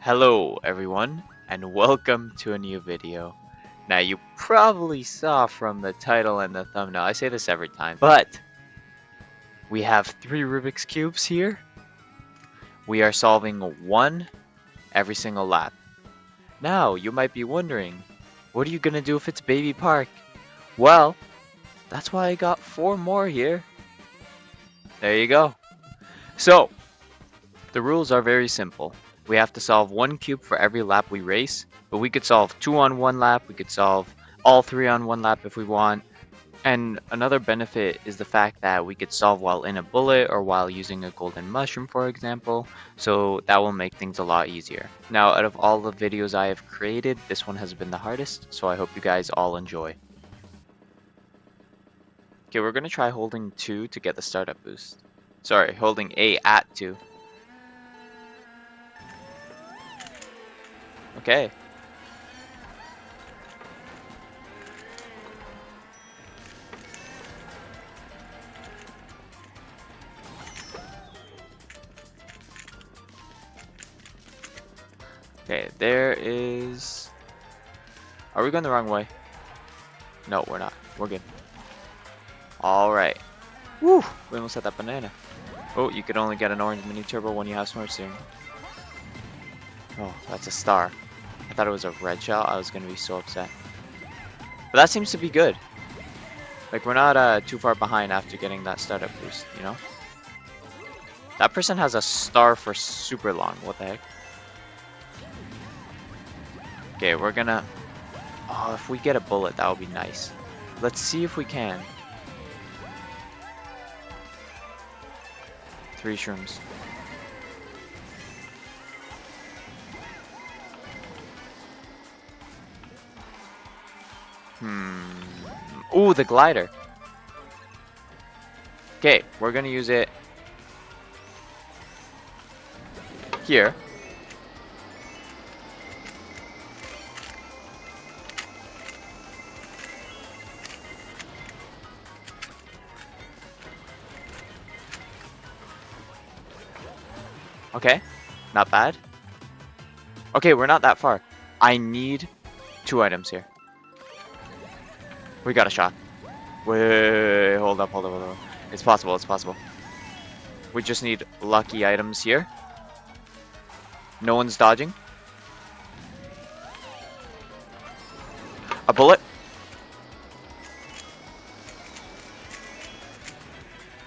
Hello everyone, and welcome to a new video. Now you probably saw from the title and the thumbnail, I say this every time, but we have 3 Rubik's Cubes here. We are solving one every single lap. Now you might be wondering, what are you gonna do if it's Baby Park? Well, that's why I got 4 more here. There you go. So, the rules are very simple. We have to solve 1 cube for every lap we race, but we could solve 2 on 1 lap, we could solve all 3 on 1 lap if we want. And another benefit is the fact that we could solve while in a bullet or while using a golden mushroom, for example, so that will make things a lot easier. Now, out of all the videos I have created, this one has been the hardest, so I hope you guys all enjoy. Okay, we're going to try holding 2 to get the startup boost. Sorry, holding A at 2. Okay. Okay, there is... Are we going the wrong way? No, we're not. We're good. Alright. Woo! We almost had that banana. Oh, you could only get an orange mini turbo when you have smart steering. Oh, that's a star. I thought it was a red shell. I was going to be so upset. But that seems to be good. Like, we're not too far behind after getting that startup boost, you know? That person has a star for super long. What the heck? Okay, we're gonna... Oh, if we get a bullet, that would be nice. Let's see if we can. 3 shrooms. Ooh, the glider. Okay, we're gonna use it here. Okay, not bad. Okay, we're not that far. I need 2 items here. We got a shot. Wait, hold up. It's possible, it's possible. We just need lucky items here. No one's dodging. A bullet.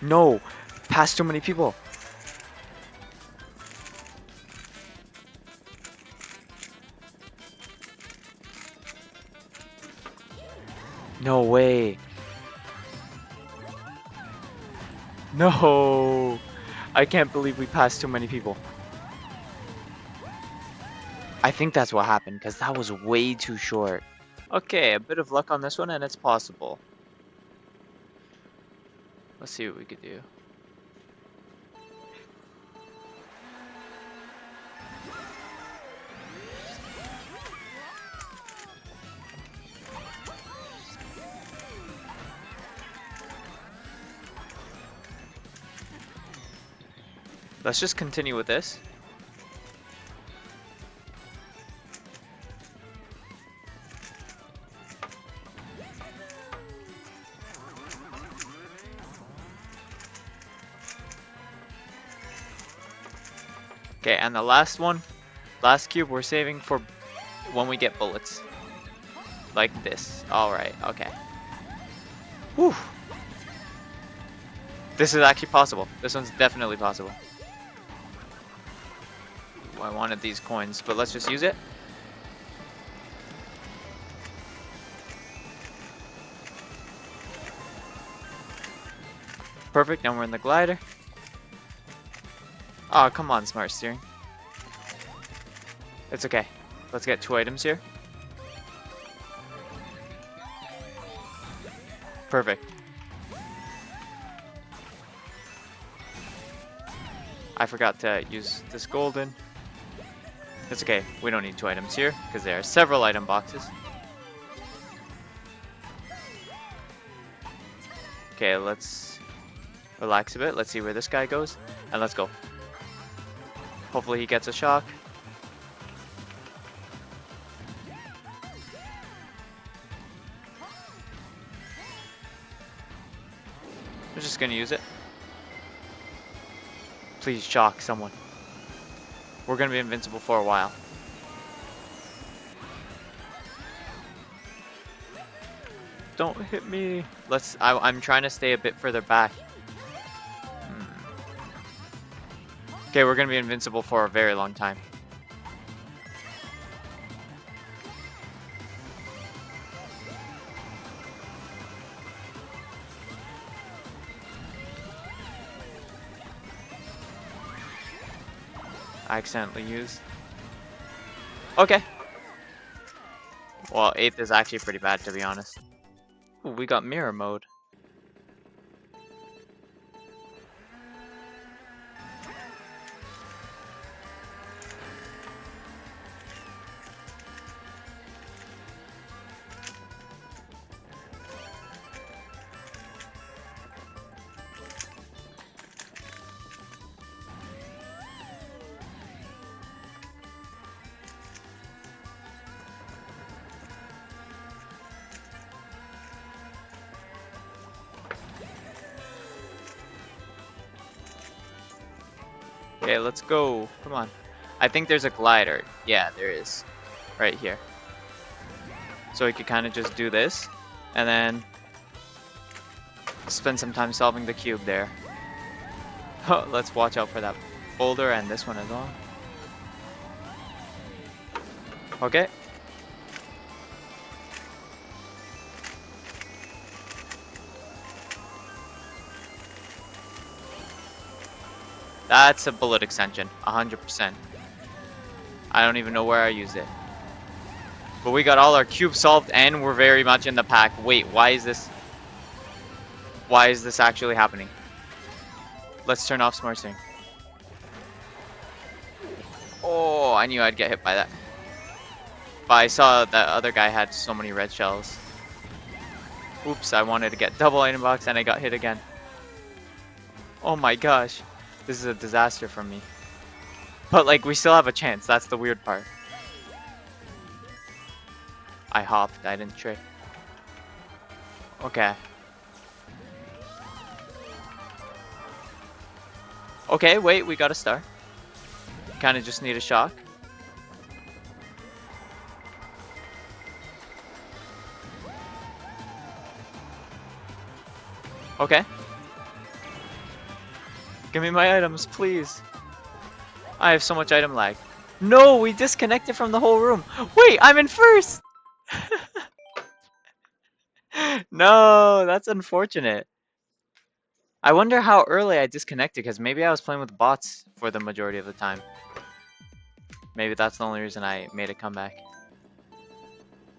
No, past too many people. No way. No. I can't believe we passed too many people. I think that's what happened, because that was way too short. Okay, a bit of luck on this one, and it's possible. Let's see what we could do. Let's just continue with this. Okay, and the last one, last cube, we're saving for when we get bullets. Like this. Alright, okay. Whew. This is actually possible. This one's definitely possible. I wanted these coins, but let's just use it. Perfect, now we're in the glider. Oh, come on, smart steering. It's okay. Let's get 2 items here. Perfect. I forgot to use this golden. It's okay, we don't need 2 items here, because there are several item boxes. Okay, let's relax a bit. Let's see where this guy goes, and let's go. Hopefully he gets a shock. I'm just gonna use it. Please shock someone. We're gonna be invincible for a while. Don't hit me. I'm trying to stay a bit further back. Okay, we're gonna be invincible for a very long time. I accidentally used. Okay. Well, 8th is actually pretty bad, to be honest. Ooh, we got mirror mode. Okay, let's go. Come on. I think there's a glider. Yeah, there is. Right here. So we could kind of just do this. And then spend some time solving the cube there. Let's watch out for that boulder and this one as well. Okay. That's a bullet extension, 100%. I don't even know where I used it. But we got all our cubes solved and we're very much in the pack. Wait, why is this actually happening? Let's turn off smart steering. Oh, I knew I'd get hit by that. But I saw that other guy had so many red shells. Oops, I wanted to get double item box and I got hit again. Oh my gosh. This is a disaster for me. But like, we still have a chance. That's the weird part. I hopped. I didn't trick. Okay. Okay, wait. We got a star. Kind of just need a shock. Okay. Give me my items, please. I have so much item lag. No, we disconnected from the whole room. Wait, I'm in first! No, that's unfortunate. I wonder how early I disconnected, because maybe I was playing with bots for the majority of the time. Maybe that's the only reason I made a comeback.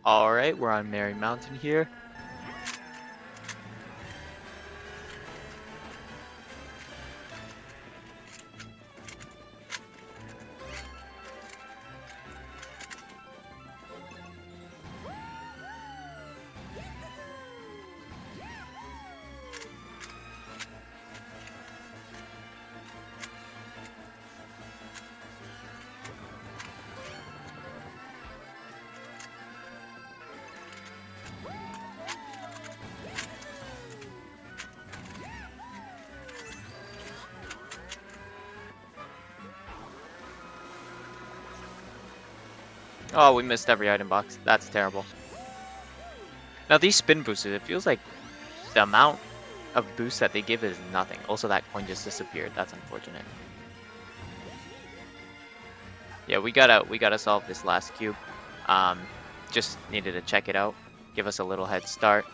Alright, we're on Mary Mountain here. Oh, we missed every item box. That's terrible. Now these spin boosters, it feels like the amount of boost that they give is nothing. Also, that coin just disappeared. That's unfortunate. Yeah, we gotta solve this last cube. Just needed to check it out. Give us a little head start.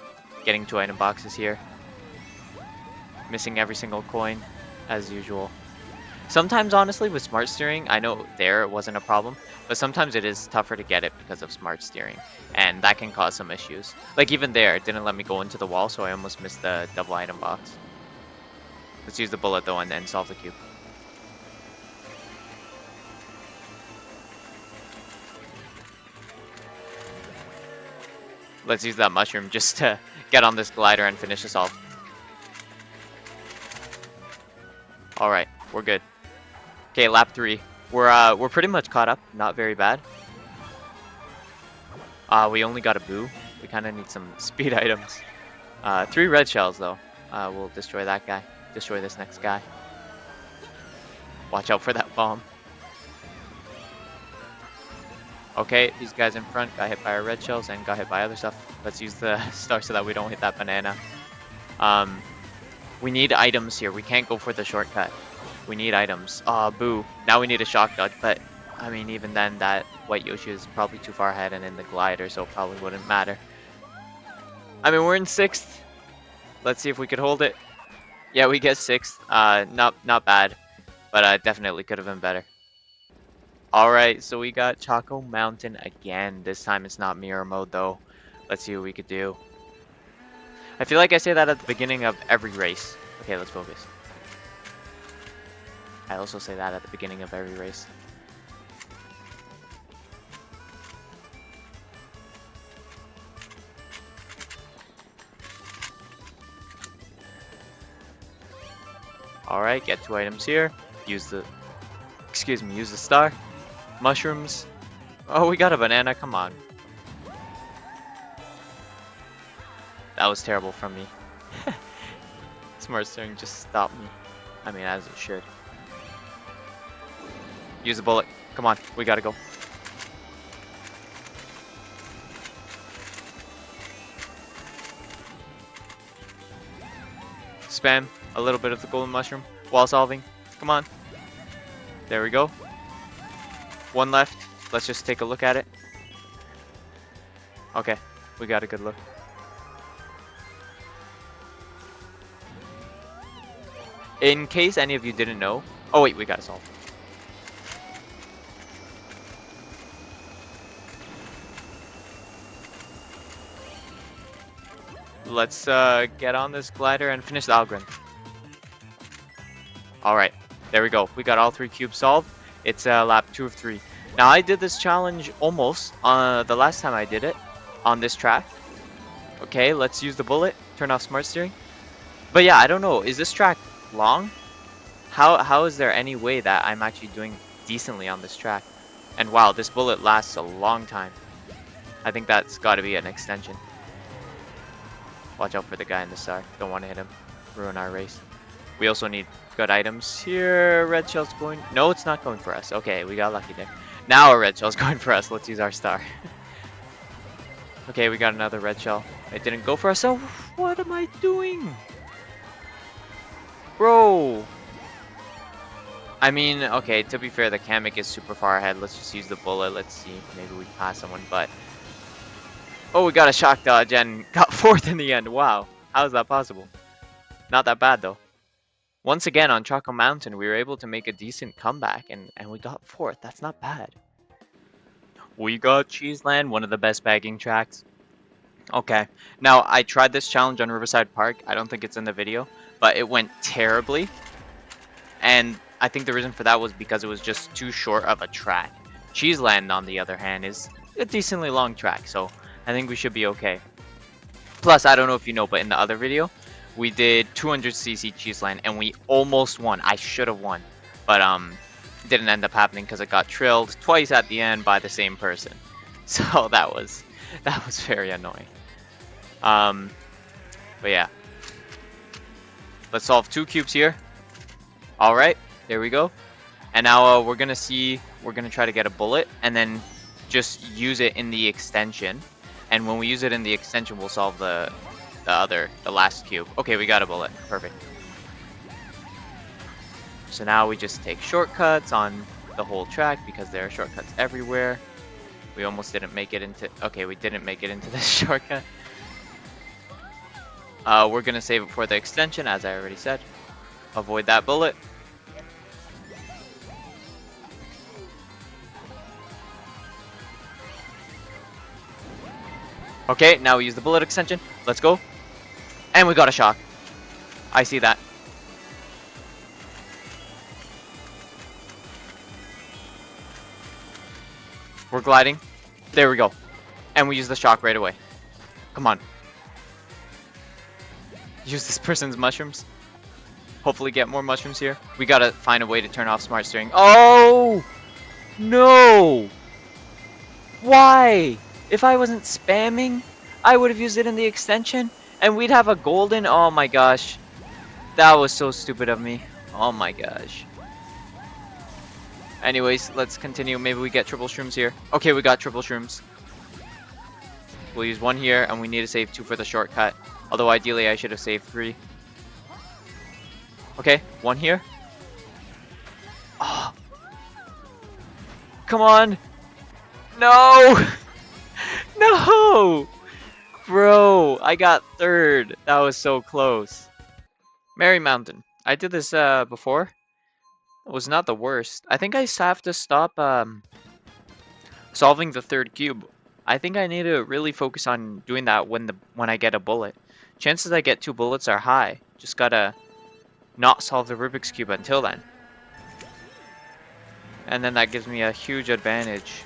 Getting 2 item boxes here. Missing every single coin, as usual. Sometimes, honestly, with smart steering, I know there it wasn't a problem, but sometimes it is tougher to get it because of smart steering, and that can cause some issues. Like even there, it didn't let me go into the wall, so I almost missed the double item box. Let's use the bullet though and then solve the cube. Let's use that mushroom just to get on this glider and finish this off. Alright, we're good. Okay, lap 3. We're pretty much caught up. Not very bad. We only got a boo. We kind of need some speed items. 3 red shells though. We'll destroy that guy. Destroy this next guy. Watch out for that bomb. Okay, these guys in front got hit by our red shells and got hit by other stuff. Let's use the star so that we don't hit that banana. We need items here. We can't go for the shortcut. We need items. Boo. Now we need a shock dodge, but I mean, even then, that white Yoshi is probably too far ahead and in the glider, so it probably wouldn't matter. I mean, we're in 6th. Let's see if we could hold it. Yeah, we get 6th. Not bad, but definitely could have been better. Alright, so we got Choco Mountain again. This time it's not mirror mode though. Let's see what we could do. I feel like I say that at the beginning of every race. Okay, let's focus. I also say that at the beginning of every race. Alright, get 2 items here. Use the star. Mushrooms. Oh, we got a banana, come on. That was terrible from me. Smart steering just stopped me. I mean, as it should. Use a bullet. Come on, we gotta go. Spam a little bit of the golden mushroom while solving. Come on. There we go. 1 left. Let's just take a look at it. Okay, we got a good look. In case any of you didn't know. Oh wait, we gotta solve. Let's get on this glider and finish the algorithm. Alright, there we go. We got all 3 cubes solved. It's lap 2 of 3. Now I did this challenge almost the last time I did it on this track. Okay, let's use the bullet. Turn off smart steering. But yeah, I don't know. Is this track long? How is there any way that I'm actually doing decently on this track? And wow, this bullet lasts a long time. I think that's got to be an extension. Watch out for the guy in the star. Don't want to hit him. Ruin our race. We also need good items here. Red shell's going. No, it's not going for us. Okay, we got lucky there. Now a red shell's going for us. Let's use our star. Okay, we got another red shell. It didn't go for us. So what am I doing? Bro. I mean, okay, to be fair, the Kamek is super far ahead. Let's just use the bullet. Let's see. Maybe we pass someone, but... Oh, we got a shock dodge and got 4th in the end. Wow. How is that possible? Not that bad, though. Once again, on Choco Mountain, we were able to make a decent comeback, and we got 4th. That's not bad. We got Cheeseland, one of the best bagging tracks. Okay. Now, I tried this challenge on Riverside Park. I don't think it's in the video, but it went terribly. And I think the reason for that was because it was just too short of a track. Cheeseland, on the other hand, is a decently long track, so I think we should be okay. Plus, I don't know if you know, but in the other video, we did 200cc Cheeseland, and we almost won. I should have won, but didn't end up happening because it got trilled twice at the end by the same person. So that was very annoying. But yeah, let's solve 2 cubes here. All right, there we go. And now we're gonna try to get a bullet and then just use it in the extension. And when we use it in the extension, we'll solve the last cube. Okay, we got a bullet. Perfect. So now we just take shortcuts on the whole track because there are shortcuts everywhere. We almost didn't make it into... Okay, we didn't make it into this shortcut. We're gonna save it for the extension, as I already said. Avoid that bullet. Okay, now we use the bullet extension. Let's go. And we got a shock. I see that. We're gliding. There we go. And we use the shock right away. Come on. Use this person's mushrooms. Hopefully get more mushrooms here. We gotta find a way to turn off smart steering. Oh! No! Why? If I wasn't spamming, I would have used it in the extension, And we'd have a golden. Oh my gosh. That was so stupid of me. Oh my gosh. Anyways, let's continue. Maybe we get triple shrooms here. Okay, we got triple shrooms. We'll use one here, and we need to save 2 for the shortcut. Although ideally I should have saved 3. Okay, 1 here. Oh. Come on. No! No! Bro, I got 3rd. That was so close. Mary Mountain. I did this before. It was not the worst. I think I have to stop solving the 3rd cube. I think I need to really focus on doing that when I get a bullet. Chances I get 2 bullets are high. Just gotta not solve the Rubik's Cube until then. And then that gives me a huge advantage.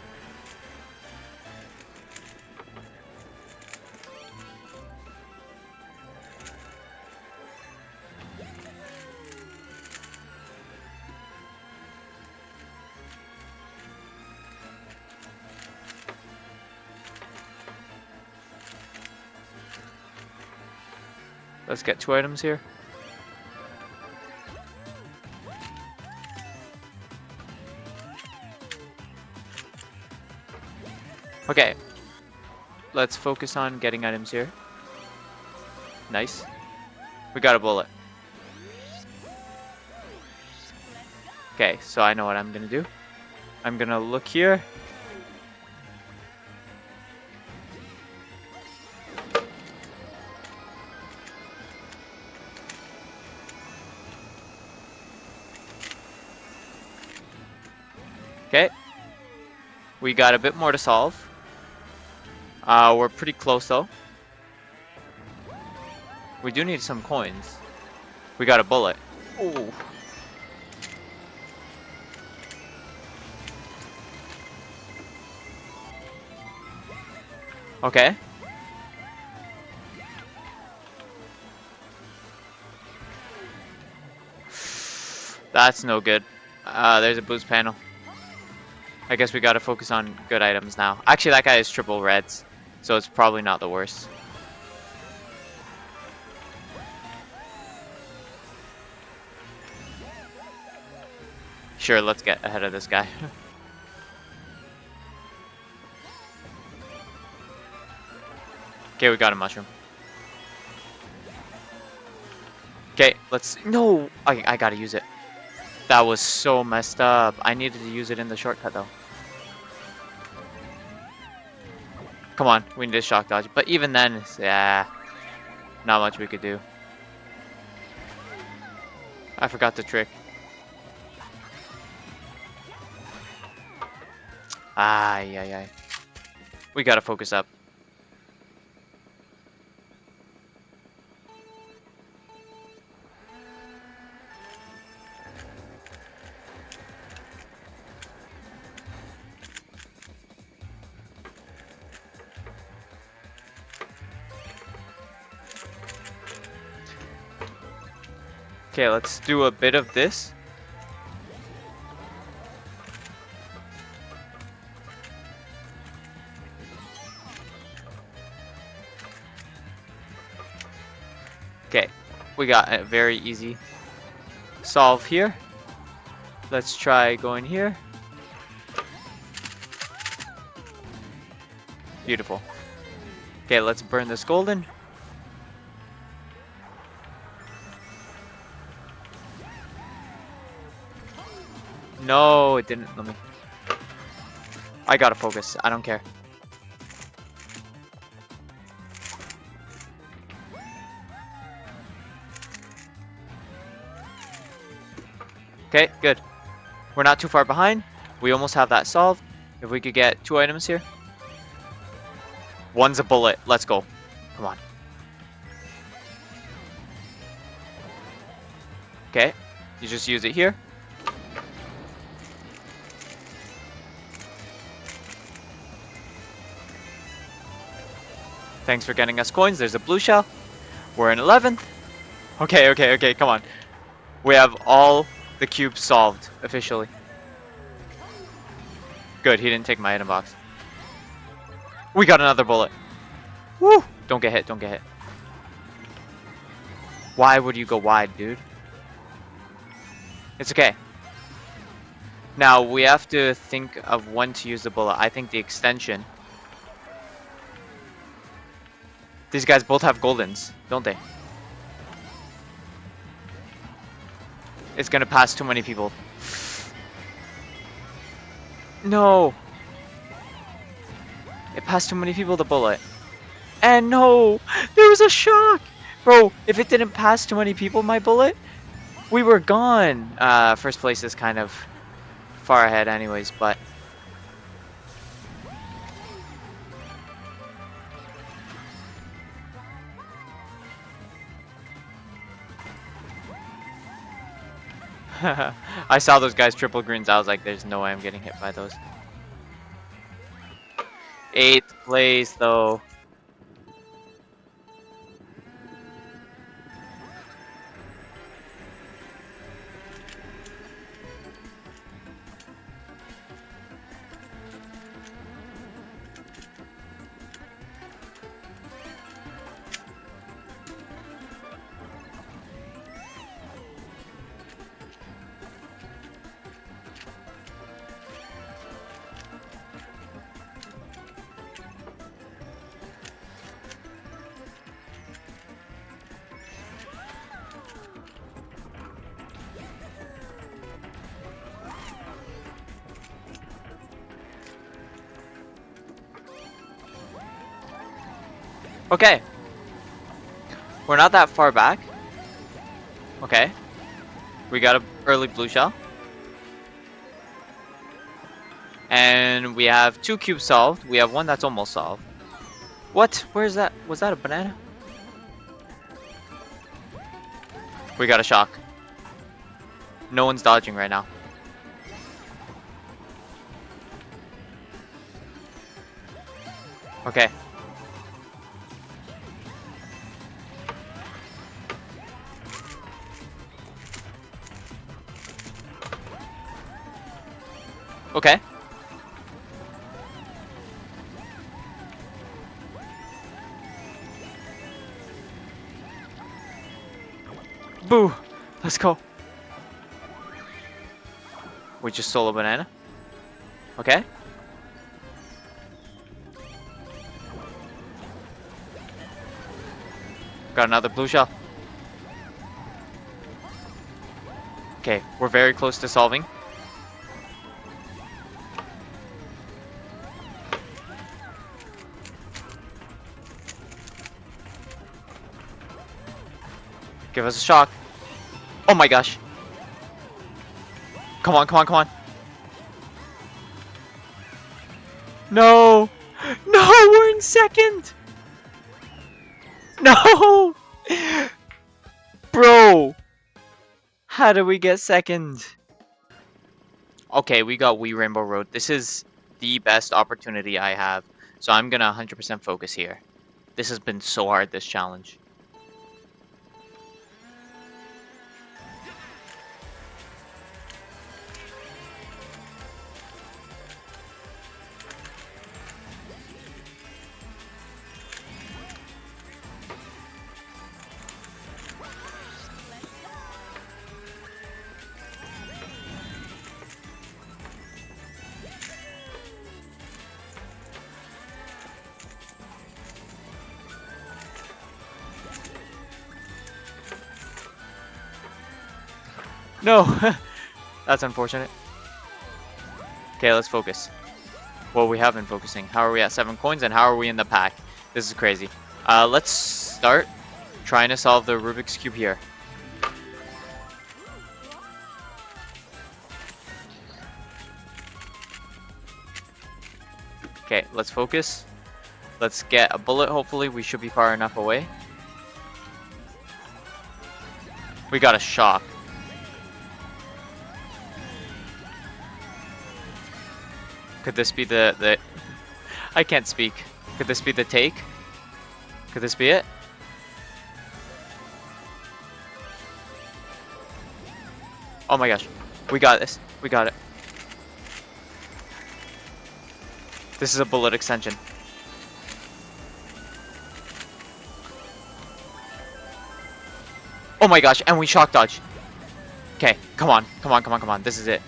Let's get 2 items here. Okay. Let's focus on getting items here. Nice. We got a bullet. Okay, so I know what I'm gonna do. I'm gonna look here. Okay. We got a bit more to solve. We're pretty close though. We do need some coins. We got a bullet. Ooh. Okay. That's no good. There's a boost panel. I guess we gotta focus on good items now. Actually, that guy is triple reds, so it's probably not the worst. Sure, let's get ahead of this guy. Okay, we got a mushroom. Okay, let's... No! I gotta use it. That was so messed up. I needed to use it in the shortcut, though. Come on, we need to shock dodge. But even then, yeah, not much we could do. I forgot the trick. Ay, ay, ay. We gotta focus up. Okay, let's do a bit of this. Okay, we got a very easy solve here. Let's try going here. Beautiful. Okay, let's burn this golden. No, it didn't let me. I gotta focus. I don't care. Okay, good. We're not too far behind. We almost have that solved. If we could get 2 items here. One's a bullet. Let's go. Come on. Okay. You just use it here. Thanks for getting us coins. There's a blue shell. We're in 11th. Okay, okay, okay. Come on. We have all the cubes solved officially. Good. He didn't take my item box. We got another bullet. Woo! Don't get hit. Don't get hit. Why would you go wide, dude? It's okay. Now, we have to think of when to use the bullet. I think the extension. These guys both have goldens, don't they? It's gonna pass too many people. No! It passed too many people, the bullet. And no! There was a shock! Bro, if it didn't pass too many people, my bullet, we were gone. First place is kind of far ahead anyways, but... I saw those guys triple greens. I was like, there's no way I'm getting hit by those. 8th place, though. Okay. We're not that far back. Okay. We got an early blue shell. And we have 2 cubes solved. We have 1 that's almost solved. What? Where's that? Was that a banana? We got a shock. No one's dodging right now. Okay. Okay. Boo! Let's go. We just stole a banana. Okay. Got another blue shell. Okay, we're very close to solving. Give us a shock. Oh my gosh. Come on, come on, come on. No! No, we're in second! No! Bro! How did we get second? Okay, we got Wee Rainbow Road. This is the best opportunity I have. So I'm gonna 100% focus here. This has been so hard, this challenge. No! That's unfortunate. Okay, let's focus. Well, we have been focusing. How are we at 7 coins and how are we in the pack? This is crazy. Let's start trying to solve the Rubik's Cube here. Okay, let's focus. Let's get a bullet, hopefully. We should be far enough away. We got a shock. Could this be the... I can't speak. Could this be the take? Could this be it? Oh my gosh. We got this. We got it. This is a bullet extension. Oh my gosh, and we shock dodge. Okay, come on, come on, come on, come on. This is it.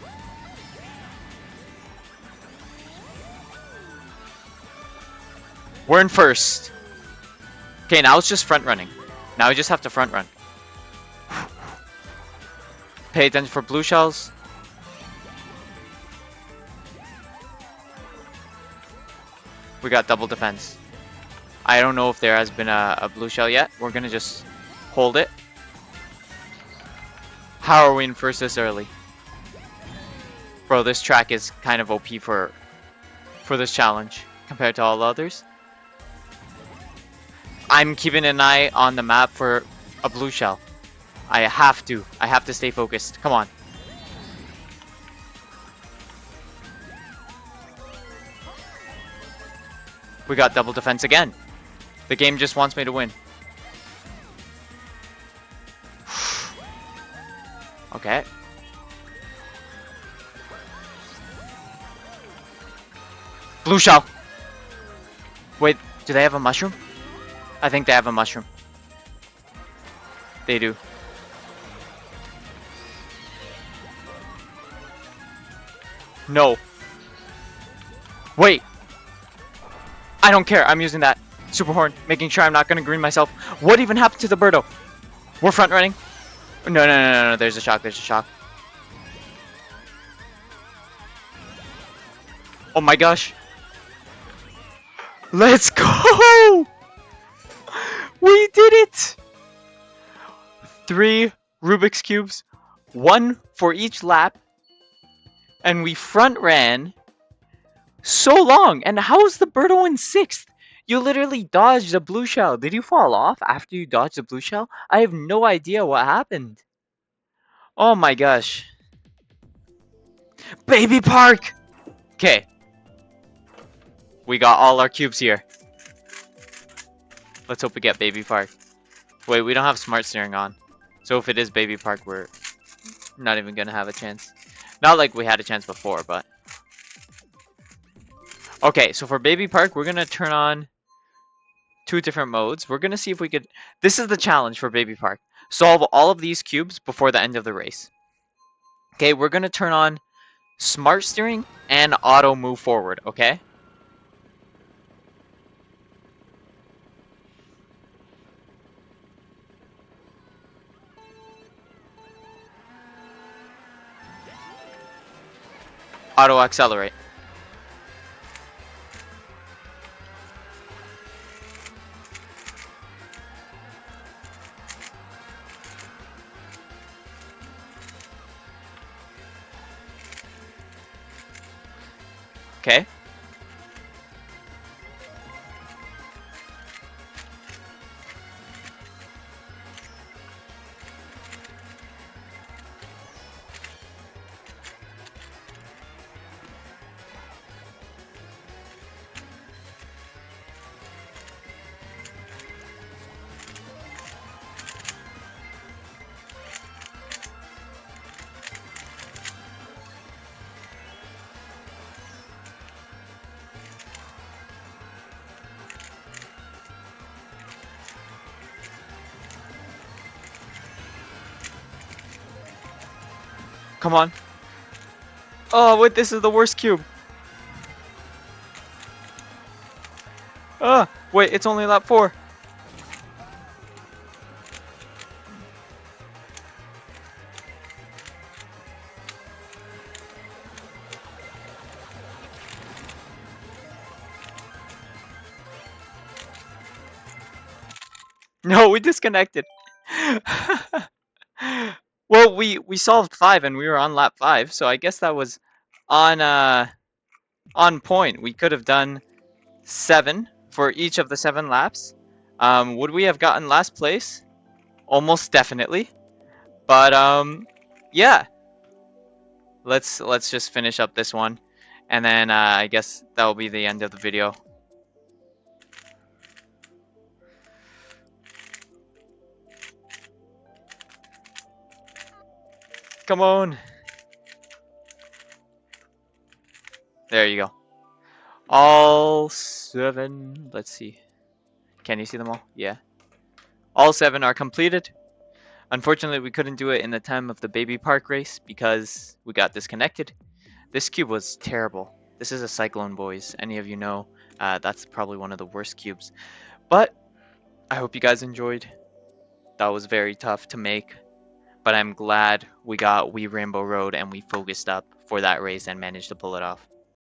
We're in first. Okay, now it's just front running. Now we just have to front run. Pay attention for blue shells. We got double defense. I don't know if there has been a blue shell yet. We're gonna just hold it. How are we in first this early? Bro, this track is kind of OP for this challenge compared to all others. I'm keeping an eye on the map for a blue shell. I have to. I have to stay focused. Come on. We got double defense again. The game just wants me to win. Okay. Blue shell. Wait, do they have a mushroom? I think they have a mushroom. They do. No. Wait. I don't care. I'm using that super horn, making sure I'm not going to green myself. What even happened to the Birdo? We're front running. No, no, no, no, no. There's a shock. There's a shock. Oh my gosh. Let's go! We did it! 3 Rubik's Cubes, 1 for each lap, and we front ran so long. And how's the Birdo in 6th? You literally dodged a blue shell. Did you fall off after you dodged a blue shell? I have no idea what happened. Oh my gosh. Baby Park! Okay. We got all our cubes here. Let's hope we get Baby Park. Wait, we don't have smart steering on. So if it is Baby Park, we're not even gonna have a chance. Not like we had a chance before, but... Okay, so for Baby Park, we're gonna turn on 2 different modes. We're gonna see if we could... This is the challenge for Baby Park. Solve all of these cubes before the end of the race. Okay, we're gonna turn on smart steering and auto move forward, okay? Auto accelerate. Okay. Come on. Oh, wait, this is the worst cube. Wait, it's only lap 4. No, we disconnected. Well, we solved 5 and we were on lap 5, so I guess that was on point. We could have done 7 for each of the 7 laps. Would we have gotten last place? Almost definitely. But yeah. Let's just finish up this one, and then I guess that will be the end of the video. Come on. There you go. All 7. Let's see. Can you see them all? Yeah. All 7 are completed. Unfortunately, we couldn't do it in the time of the baby park race because we got disconnected. This cube was terrible. This is a Cyclone, boys. Any of you know, that's probably one of the worst cubes. But I hope you guys enjoyed. That was very tough to make, but I'm glad we got Wee Rainbow Road and we focused up for that race and managed to pull it off.